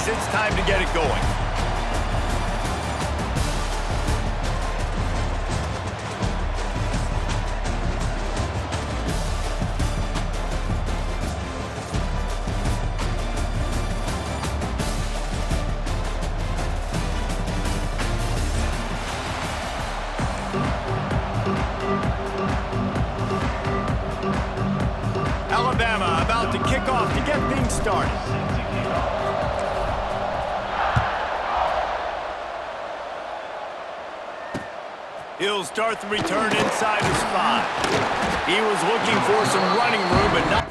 guys, it's time to get it going. Alabama about to kick off to get things started. He'll start the return inside his 5. He was looking for some running room, but not.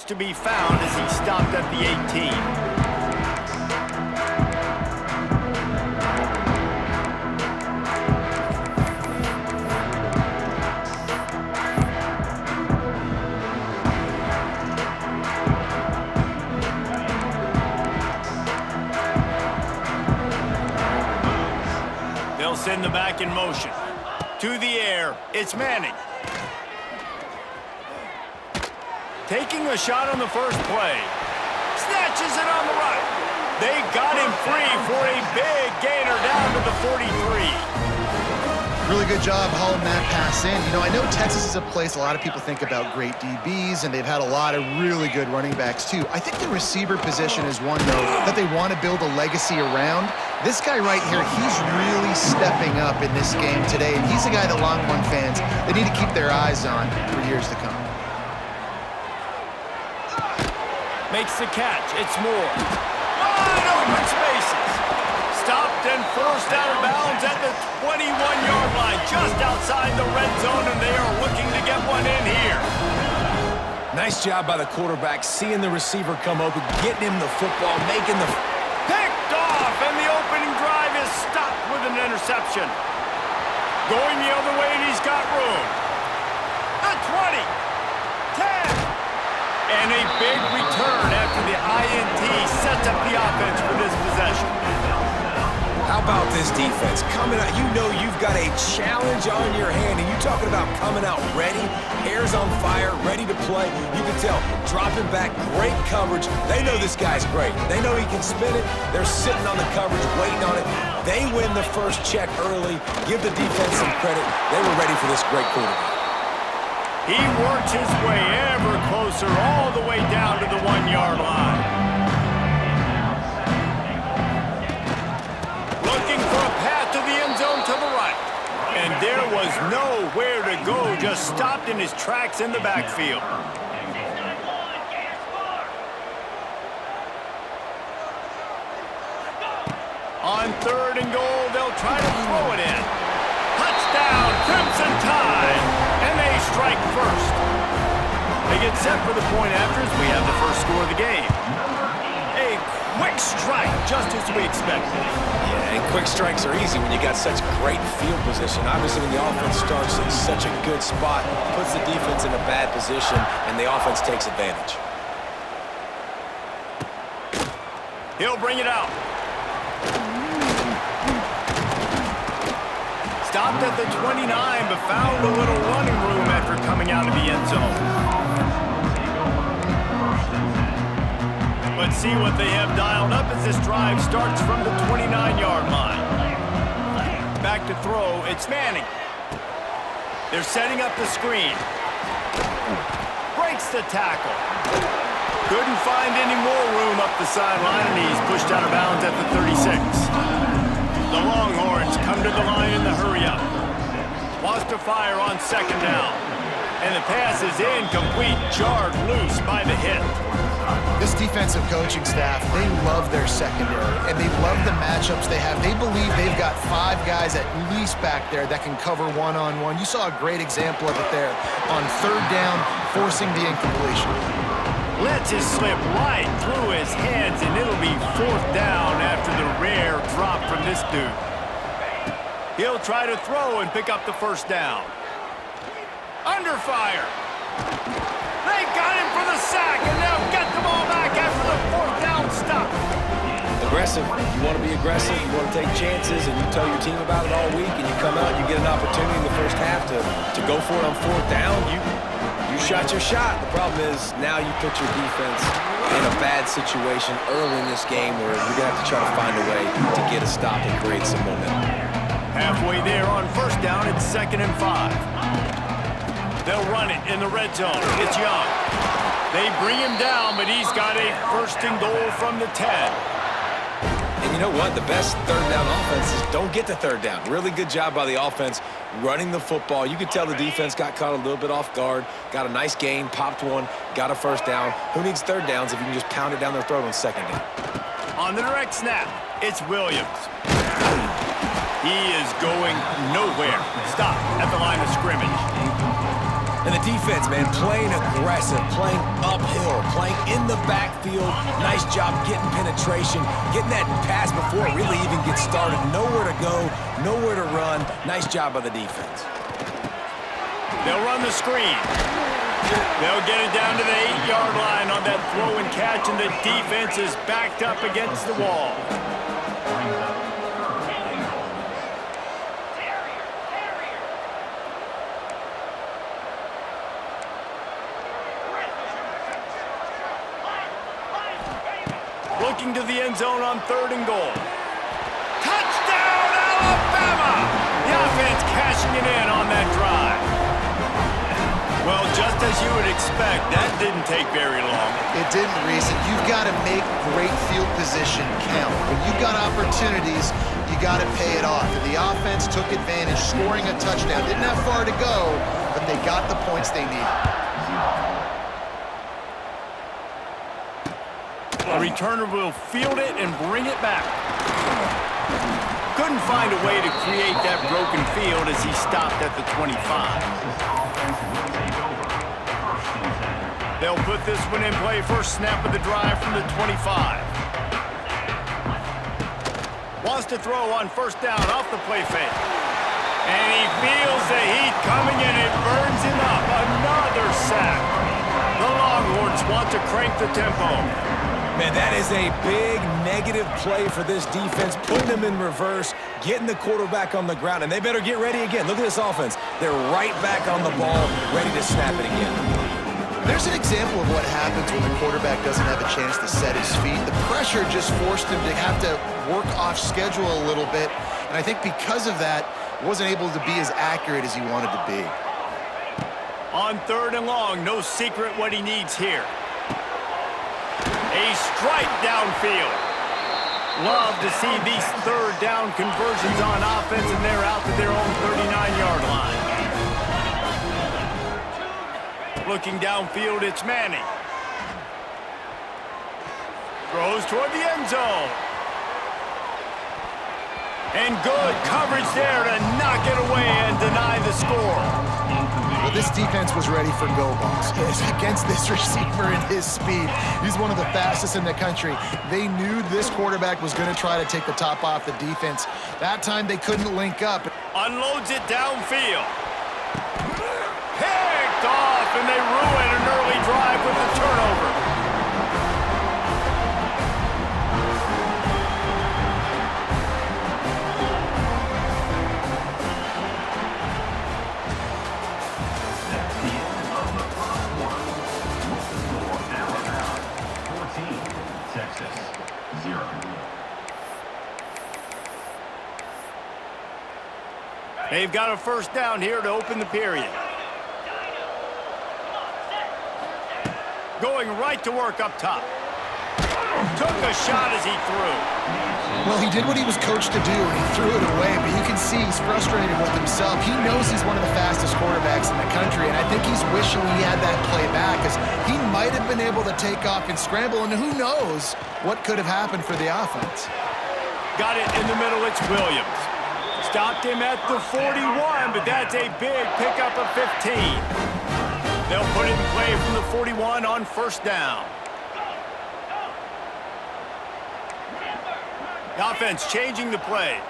To be found as he stopped at the 18. They'll send the back in motion. To the air, it's Manning. Taking a shot on the first play. Snatches it on the right. They got him free for a big gainer down to the 43. Really good job hauling that pass in. You know, I know Texas is a place a lot of people think about great DBs, and they've had a lot of really good running backs, too. I think the receiver position is one, though, that they want to build a legacy around. This guy right here, he's really stepping up in this game today, and he's a guy that Longhorn fans, they need to keep their eyes on for years to come. Makes the catch. It's Moore. Wide open spaces. Stopped and forced out of bounds at the 21-yard line, just outside the red zone, and they are looking to get one in here. Nice job by the quarterback, seeing the receiver come open, getting him the football, making the... Picked off, and the opening drive is stopped with an interception. Going the other way, and he's got room. The 20. 10. And a big return after the INT sets up the offense for this possession. How about this defense? Coming out, you know you've got a challenge on your hand, and you're talking about coming out ready, hair's on fire, ready to play. You can tell, dropping back, great coverage. They know this guy's great. They know he can spin it. They're sitting on the coverage, waiting on it. They win the first check early. Give the defense some credit. They were ready for this great quarterback. He works his way ever closer all the way down to the 1-yard line. was nowhere to go, just stopped in his tracks in the backfield. On 3rd and goal, they'll try to throw it in. Touchdown, Crimson Tide, and they strike first. They get set for the point after as we have the first score of the game. A quick strike, just as we expected. Yeah, and quick strikes are easy when you got such great field position. Obviously, when the offense starts in such a good spot, puts the defense in a bad position, and the offense takes advantage. He'll bring it out. Stopped at the 29, but found a little running room after coming out of the end zone. Let's see what they have dialed up as this drive starts from the 29-yard line. Back to throw, it's Manning. They're setting up the screen. Breaks the tackle. Couldn't find any more room up the sideline, and he's pushed out of bounds at the 36. The Longhorns come to the line in the hurry-up. Wants to fire on 2nd down. And the pass is incomplete, jarred loose by the hit. This defensive coaching staff, they love their secondary, and they love the matchups they have. They believe they've got 5 guys at least back there that can cover one-on-one. You saw a great example of it there on 3rd down, forcing the incompletion. Lets it slip right through his hands, and it'll be 4th down after the rare drop from this dude. He'll try to throw and pick up the 1st down. Under fire. They got him for the sack, and they'll get the ball back after the 4th down stop. Aggressive. You want to be aggressive, you want to take chances, and you tell your team about it all week, and you come out and you get an opportunity in the first half to go for it on 4th down. You shot your shot. The problem is now you put your defense in a bad situation early in this game where you're going to have to try to find a way to get a stop and create some momentum. Halfway there on 1st down, it's 2nd and 5. They'll run it in the red zone. It's Young. They bring him down, but he's got a 1st and goal from the 10. And you know what? The best 3rd down offenses don't get to 3rd down. Really good job by the offense running the football. You could tell the defense got caught a little bit off guard, got a nice gain, popped one, got a 1st down. Who needs 3rd downs if you can just pound it down their throat on 2nd down? On the direct snap, it's Williams. He is going nowhere. Stop at the line of scrimmage. And the defense, man, playing aggressive, playing uphill, playing in the backfield. Nice job getting penetration, getting that pass before it really even gets started. Nowhere to go, nowhere to run. Nice job by the defense. They'll run the screen. They'll get it down to the 8-yard line on that throw and catch, and the defense is backed up against the wall. Looking to the end zone on 3rd and goal. Touchdown, Alabama! The offense cashing it in on that drive. Well, just as you would expect, that didn't take very long. It didn't, Reese. You've got to make great field position count. When you've got opportunities, you got to pay it off. And the offense took advantage, scoring a touchdown. Didn't have far to go, but they got the points they needed. A returner will field it and bring it back. Couldn't find a way to create that broken field as he stopped at the 25. They'll put this one in play. First snap of the drive from the 25. Wants to throw on 1st down off the play fake. And he feels the heat coming and it burns him up. Another sack. The Longhorns want to crank the tempo. Man, that is a big negative play for this defense, putting them in reverse, getting the quarterback on the ground, and they better get ready again. Look at this offense. They're right back on the ball, ready to snap it again. There's an example of what happens when the quarterback doesn't have a chance to set his feet. The pressure just forced him to have to work off schedule a little bit, and I think because of that, wasn't able to be as accurate as he wanted to be. On 3rd and long, no secret what he needs here. A strike downfield. Love to see these third down conversions on offense, and they're out to their own 39-yard line. Looking downfield, it's Manning. Throws toward the end zone. And good coverage there to knock it away and deny the score. Well, this defense was ready for go balls. Against this receiver and his speed, he's one of the fastest in the country. They knew this quarterback was going to try to take the top off the defense. That time they couldn't link up. Unloads it downfield. Picked off, and they ruin an early drive with a turnover. They've got a first down here to open the period. Going right to work up top. Took a shot as he threw. Well, he did what he was coached to do, and he threw it away, but you can see he's frustrated with himself. He knows he's one of the fastest quarterbacks in the country, and I think he's wishing he had that play back, because he might have been able to take off and scramble, and who knows what could have happened for the offense. Got it in the middle, it's Williams. Stopped him at the 41, but that's a big pickup of 15. They'll put it in play from the 41 on first down. The offense changing the play.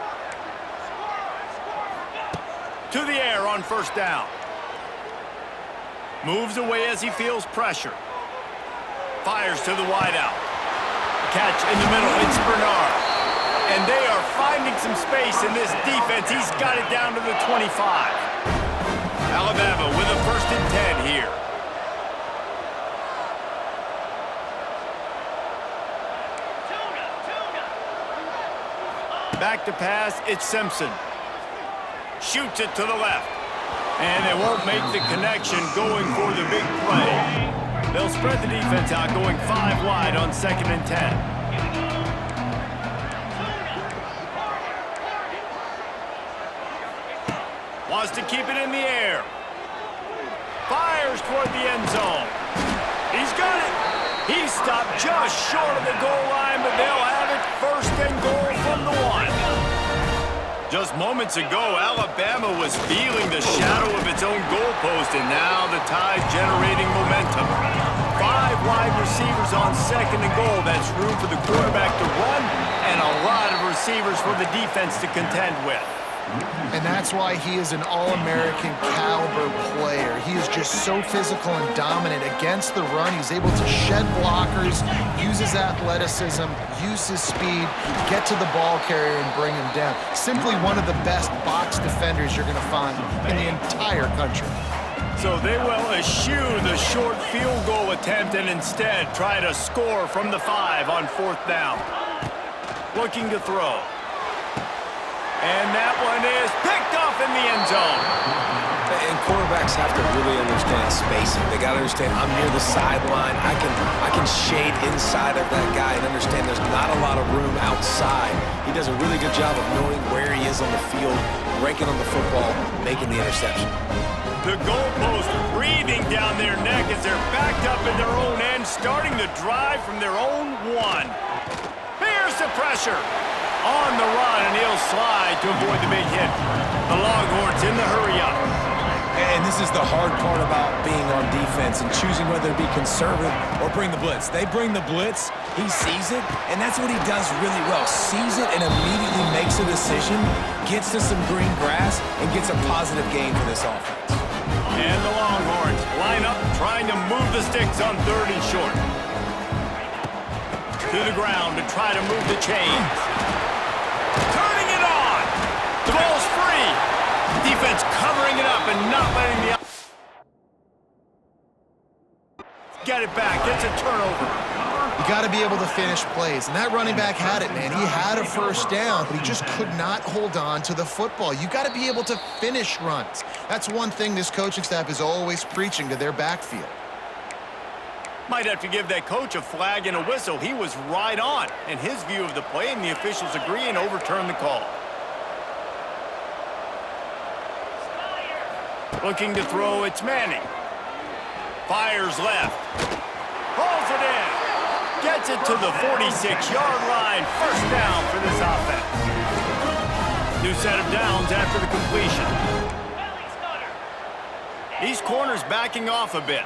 To the air on first down. Moves away as he feels pressure. Fires to the wideout. Catch in the middle, it's Bernard. And they are finding some space in this defense. He's got it down to the 25. Alabama with a 1st and 10 here. Back to pass, it's Simpson. Shoots it to the left. And they won't make the connection going for the big play. They'll spread the defense out, going 5 wide on 2nd and 10. Wants to keep it in the air. Fires toward the end zone. He's got it. He's stopped just short of the goal line, but they'll have it 1st and goal from the 1. Just moments ago, Alabama was feeling the shadow of its own goalpost, and now the Tide generating momentum. 5 wide receivers on 2nd and goal. That's room for the quarterback to run and a lot of receivers for the defense to contend with. And that's why he is an All-American caliber player. He is just so physical and dominant against the run. He's able to shed blockers, use his athleticism, use his speed, get to the ball carrier and bring him down. Simply one of the best box defenders you're going to find in the entire country. So they will eschew the short field goal attempt and instead try to score from the 5 on 4th down. Looking to throw. And that one is picked off in the end zone. And quarterbacks have to really understand spacing. They got to understand I'm near the sideline. I can shade inside of that guy and understand there's not a lot of room outside. He does a really good job of knowing where he is on the field, breaking on the football, making the interception. The goalpost breathing down their neck as they're backed up in their own end, starting the drive from their own 1. Here's the pressure. On the run, and he'll slide to avoid the big hit. The Longhorns in the hurry-up. And this is the hard part about being on defense and choosing whether to be conservative or bring the blitz. They bring the blitz, he sees it, and that's what he does really well. Sees it and immediately makes a decision, gets to some green grass, and gets a positive gain for this offense. And the Longhorns line up, trying to move the sticks on 3rd and short. To the ground to try to move the chains. Turning it on. The ball's free. Defense covering it up and not letting the... Get it back. Gets a turnover. You got to be able to finish plays, and that running back had it, man. He had a first down, but he just could not hold on to the football. You got to be able to finish runs. That's one thing this coaching staff is always preaching to their backfield. Might have to give that coach a flag and a whistle. He was right on in his view of the play, and the officials agree and overturn the call. Looking to throw, it's Manning. Fires left. Pulls it in. Gets it to the 46-yard line. First down for this offense. New set of downs after the completion. These corners backing off a bit.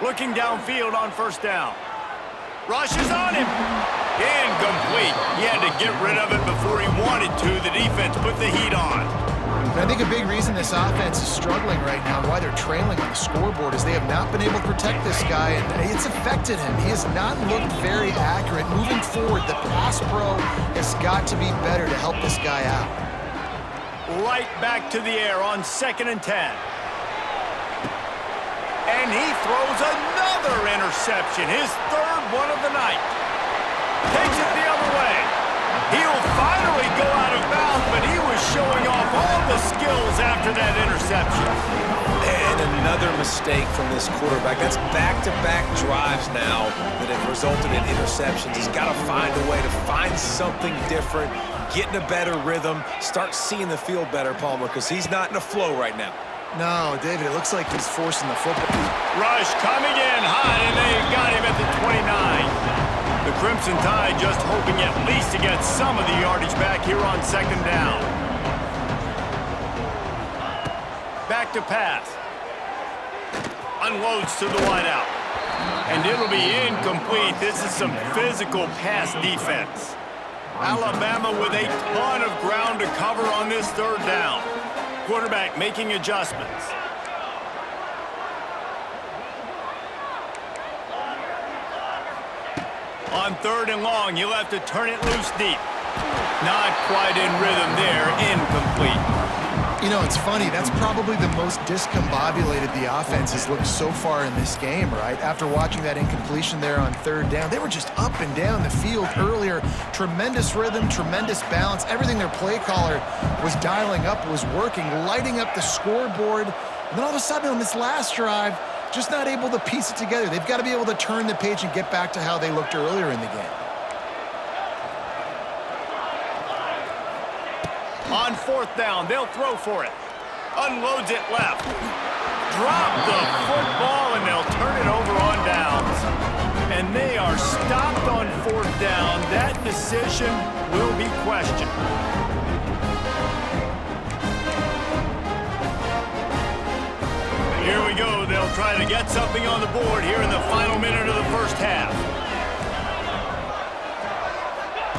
Looking downfield on first down. Rushes on him. Incomplete. He had to get rid of it before he wanted to. The defense put the heat on. I think a big reason this offense is struggling right now, why they're trailing on the scoreboard, is they have not been able to protect this guy, and it's affected him. He has not looked very accurate. Moving forward, the pass pro has got to be better to help this guy out. Right back to the air on 2nd and 10. And he throws another interception, his third one of the night. Takes it the other way. He'll finally go out of bounds, but he was showing off all the skills after that interception. And another mistake from this quarterback. That's back-to-back drives now that have resulted in interceptions. He's got to find a way to find something different, get in a better rhythm, start seeing the field better, Palmer, because he's not in a flow right now. No, David, it looks like he's forcing the football. Rush coming in hot, and they got him at the 29. The Crimson Tide just hoping at least to get some of the yardage back here on 2nd down. Back to pass. Unloads to the wideout. And it'll be incomplete. This is some physical pass defense. Alabama with a ton of ground to cover on this 3rd down. Quarterback making adjustments. On 3rd and long, you'll have to turn it loose deep. Not quite in rhythm there, incomplete. You know, it's funny, that's probably the most discombobulated the offense has looked so far in this game, right? After watching that incompletion there on 3rd down, they were just up and down the field earlier. Tremendous rhythm, tremendous balance. Everything their play caller was dialing up was working, lighting up the scoreboard. And then all of a sudden on this last drive, just not able to piece it together. They've got to be able to turn the page and get back to how they looked earlier in the game. On 4th down, they'll throw for it. Unloads it left. Drop the football, and they'll turn it over on downs. And they are stopped on 4th down. That decision will be questioned. Here we go. They'll try to get something on the board here in the final minute of the 1st half.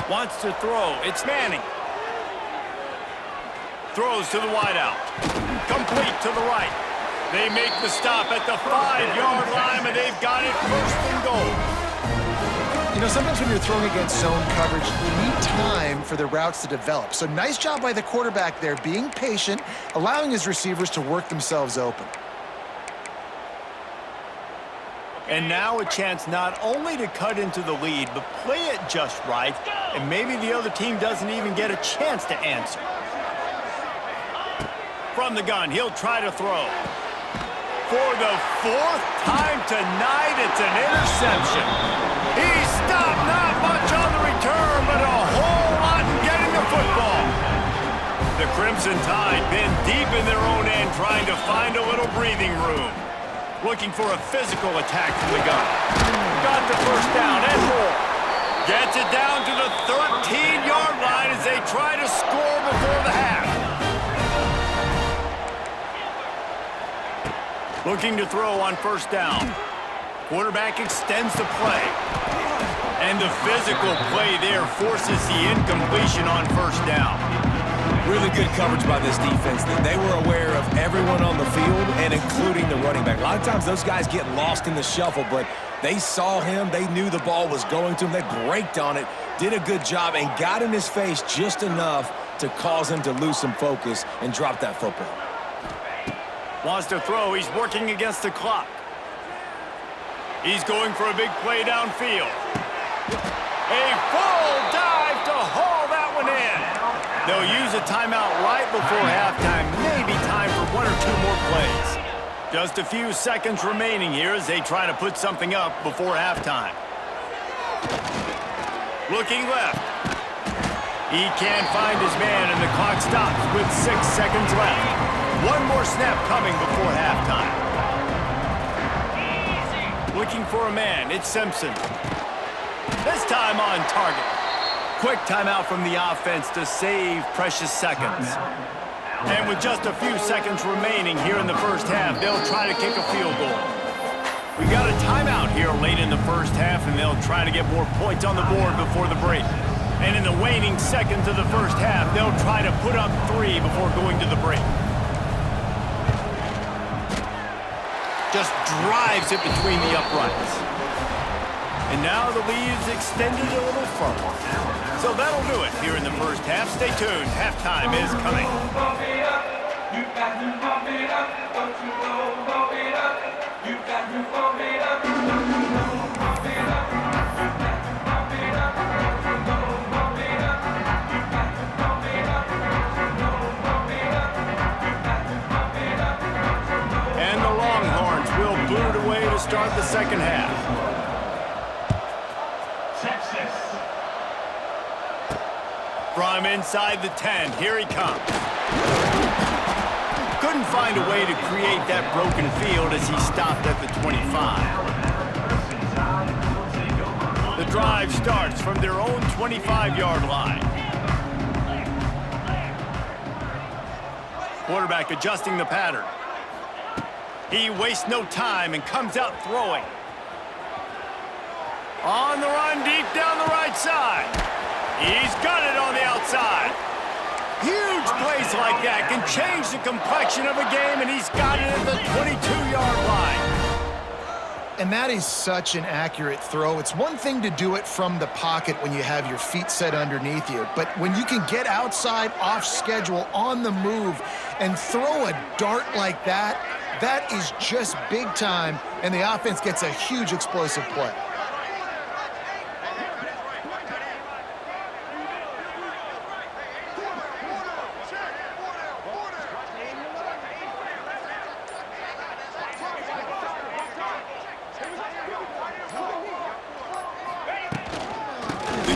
Wants to throw. It's Manning. Throws to the wideout. Complete to the right. They make the stop at the 5-yard line, and they've got it 1st and goal. You know, sometimes when you're throwing against zone coverage, you need time for the routes to develop. So nice job by the quarterback there, being patient, allowing his receivers to work themselves open. And now a chance not only to cut into the lead, but play it just right, and maybe the other team doesn't even get a chance to answer. From the gun, he'll try to throw. For the 4th time tonight, it's an interception. He stopped, not much on the return, but a whole lot in getting the football. The Crimson Tide been deep in their own end, trying to find a little breathing room. Looking for a physical attack from the gun. Got the 1st down and more. Gets it down to the 13-yard line as they try to score before the half. Looking to throw on 1st down. Quarterback extends the play. And the physical play there forces the incompletion on 1st down. Really good coverage by this defense. They were aware of everyone on the field and including the running back. A lot of times those guys get lost in the shuffle, but they saw him. They knew the ball was going to him. They braked on it, did a good job, and got in his face just enough to cause him to lose some focus and drop that football. Wants to throw. He's working against the clock. He's going for a big play downfield. A full dive to haul that one in. They'll use a timeout right before halftime. Maybe time for 1 or 2 more plays. Just a few seconds remaining here as they try to put something up before halftime. Looking left. He can't find his man, and the clock stops with 6 seconds left. One more snap coming before halftime. Looking for a man, it's Simpson. This time on target. Quick timeout from the offense to save precious seconds. And with just a few seconds remaining here in the first half, they'll try to kick a field goal. We got a timeout here late in the first half, and they'll try to get more points on the board before the break. And in the waning seconds of the first half, they'll try to put up 3 before going to the break. Just drives it between the uprights. And now the lead is extended a little further. So that'll do it here in the first half. Stay tuned. Halftime is coming. And the Longhorns will boot it away to start the second half. From inside the 10, here he comes. Couldn't find a way to create that broken field as he stopped at the 25. The drive starts from their own 25-yard line. Quarterback adjusting the pattern. He wastes no time and comes out throwing. On the run, deep down the right side. He's got it on the outside. Huge plays like that can change the complexion of a game, and he's got it at the 22-yard line. And that is such an accurate throw. It's one thing to do it from the pocket when you have your feet set underneath you, but when you can get outside, off schedule, on the move, and throw a dart like that, that is just big time, and the offense gets a huge explosive play.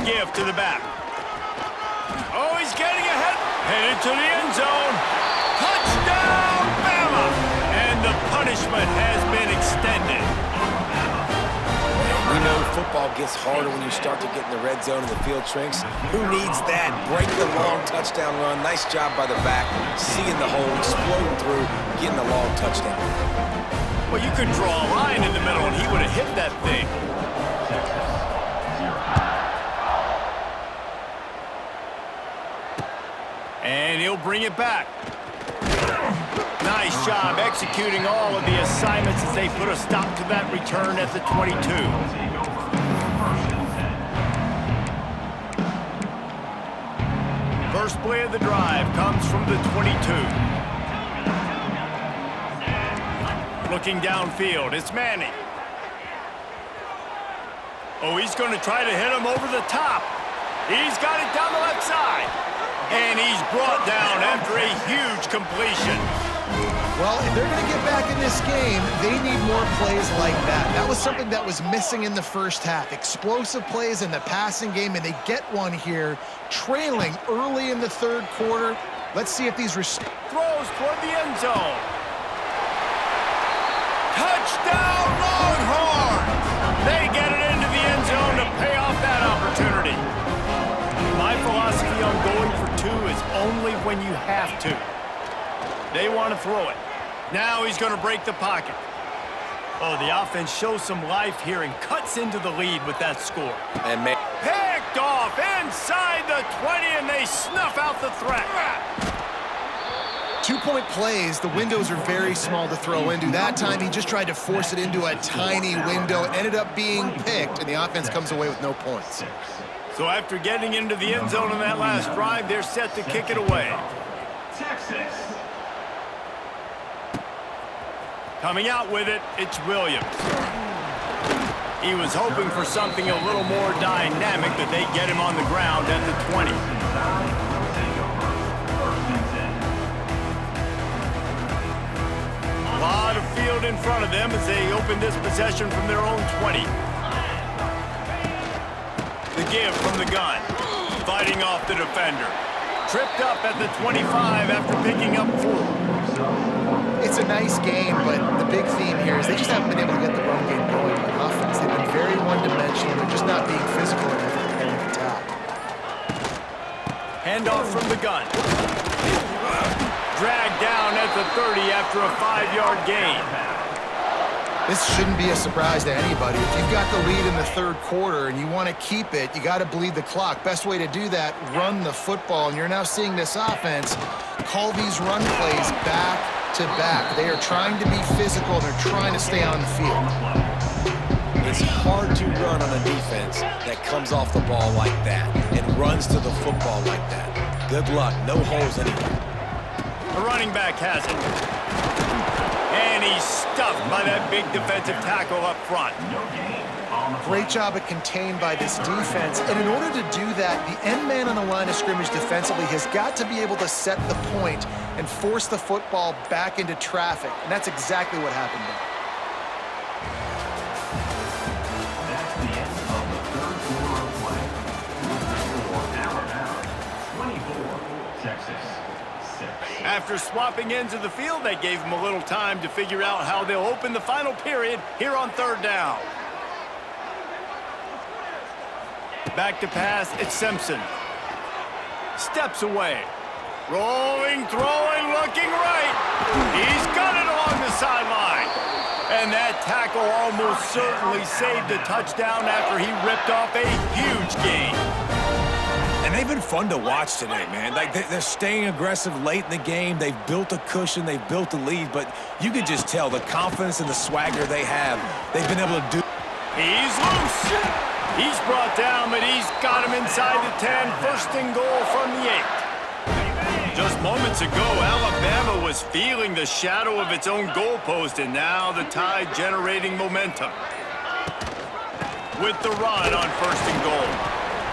Give to the back. Oh, he's getting ahead. Headed to the end zone. Touchdown, Bama! And the punishment has been extended. We know football gets harder when you start to get in the red zone and the field shrinks. Who needs that? Break the long touchdown run. Nice job by the back. Seeing the hole, exploding through, getting the long touchdown. Well, you could draw a line in the middle, and he would have hit that thing. And he'll bring it back. Nice job executing all of the assignments as they put a stop to that return at the 22. First play of the drive comes from the 22. Looking downfield, it's Manning. Oh, he's going to try to hit him over the top. He's got it down the left side. And he's brought down after a huge completion. Well, if they're going to get back in this game, they need more plays like that. That was something that was missing in the first half. Explosive plays in the passing game, and they get one here, trailing early in the third quarter. Let's see if these throws toward the end zone. Touchdown, Longhorns! They get it into the end zone to pay off that opportunity. My philosophy on going for 2 is only when you have to. They want to throw it. Now he's going to break the pocket. Oh, the offense shows some life here and cuts into the lead with that score. And picked off inside the 20, and they snuff out the threat. 2-point plays, the windows are very small to throw into. That time he just tried to force it into a tiny window. It ended up being picked, and the offense comes away with no points. So after getting into the end zone on that last drive, they're set to kick it away. Texas. Coming out with it, it's Williams. He was hoping for something a little more dynamic, that they get him on the ground at the 20. A lot of field front of them as they open this possession from their own 20. The give from the gun, fighting off the defender. Tripped up at the 25 after picking up 4. It's a nice game, but the big theme here is they just haven't been able to get the run game going on offense. They've been very one-dimensional. They're just not being physical enough in the attack. Handoff from the gun. Dragged down at the 30 after a 5-yard gain. This shouldn't be a surprise to anybody. If you've got the lead in the third quarter and you want to keep it, you got to bleed the clock. Best way to do that, run the football. And you're now seeing this offense call these run plays back to back. They are trying to be physical. They're trying to stay on the field. It's hard to run on a defense that comes off the ball like that and runs to the football like that. Good luck. No holes anywhere. The running back has it. And he's stuffed by that big defensive tackle up front. Great job at contained by this defense. And in order to do that, the end man on the line of scrimmage defensively has got to be able to set the point and force the football back into traffic. And that's exactly what happened there. That's the end of the third quarter of play. For Alabama, 24, Texas 6. After swapping ends of the field, they gave him a little time to figure out how they'll open the final period here on third down. Back to pass, it's Simpson. Steps away. Rolling, throwing, looking right. He's got it along the sideline. And that tackle almost certainly saved a touchdown after he ripped off a huge gain. And they've been fun to watch today, man. Like, they're staying aggressive late in the game. They've built a cushion. They've built a lead. But you could just tell the confidence and the swagger they have. They've been able to do. He's loose. He's brought down, but he's got him inside the 10. First and goal from the 8. Just moments ago, Alabama was feeling the shadow of its own goalpost, and now the Tide generating momentum. With the run on first and goal.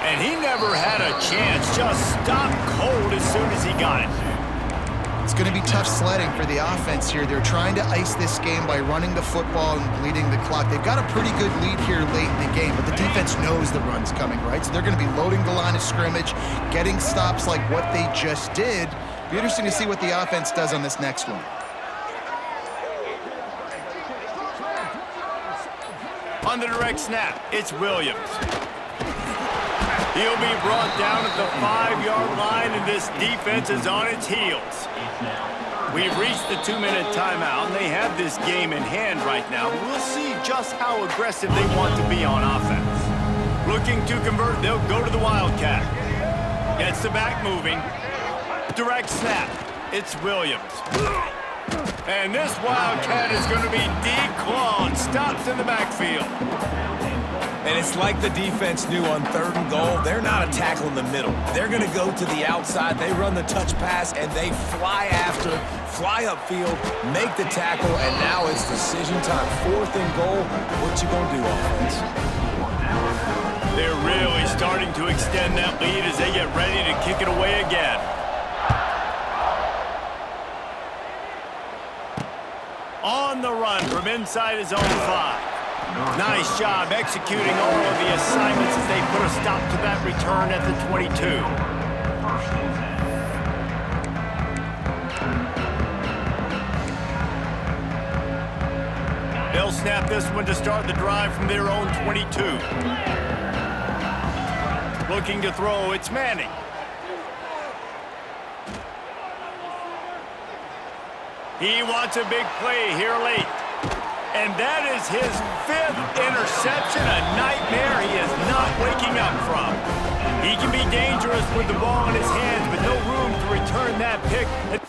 And he never had a chance, just stopped cold as soon as he got it. It's going to be tough sledding for the offense here. They're trying to ice this game by running the football and bleeding the clock. They've got a pretty good lead here late in the game, but the defense knows the run's coming, right? So they're going to be loading the line of scrimmage, getting stops like what they just did. Be interesting to see what the offense does on this next one. On the direct snap, it's Williams. He'll be brought down at the 5-yard line, and this defense is on its heels. We've reached the 2-minute timeout, and they have this game in hand right now. We'll see just how aggressive they want to be on offense. Looking to convert, they'll go to the Wildcat. Gets the back moving. Direct snap. It's Williams. And this Wildcat is going to be declawed, stopped in the backfield. And it's like the defense knew on third and goal. They're not a tackle in the middle. They're going to go to the outside. They run the touch pass, and they fly after, fly upfield, make the tackle, and now it's decision time. Fourth and goal. What you going to do, offense? They're really starting to extend that lead as they get ready to kick it away again. On the run from inside his own 5. Nice job executing all of the assignments as they put a stop to that return at the 22. They'll snap this one to start the drive from their own 22. Looking to throw, it's Manning. He wants a big play here late. And that is his 5th interception, a nightmare he is not waking up from. He can be dangerous with the ball in his hands, but no room to return that pick. And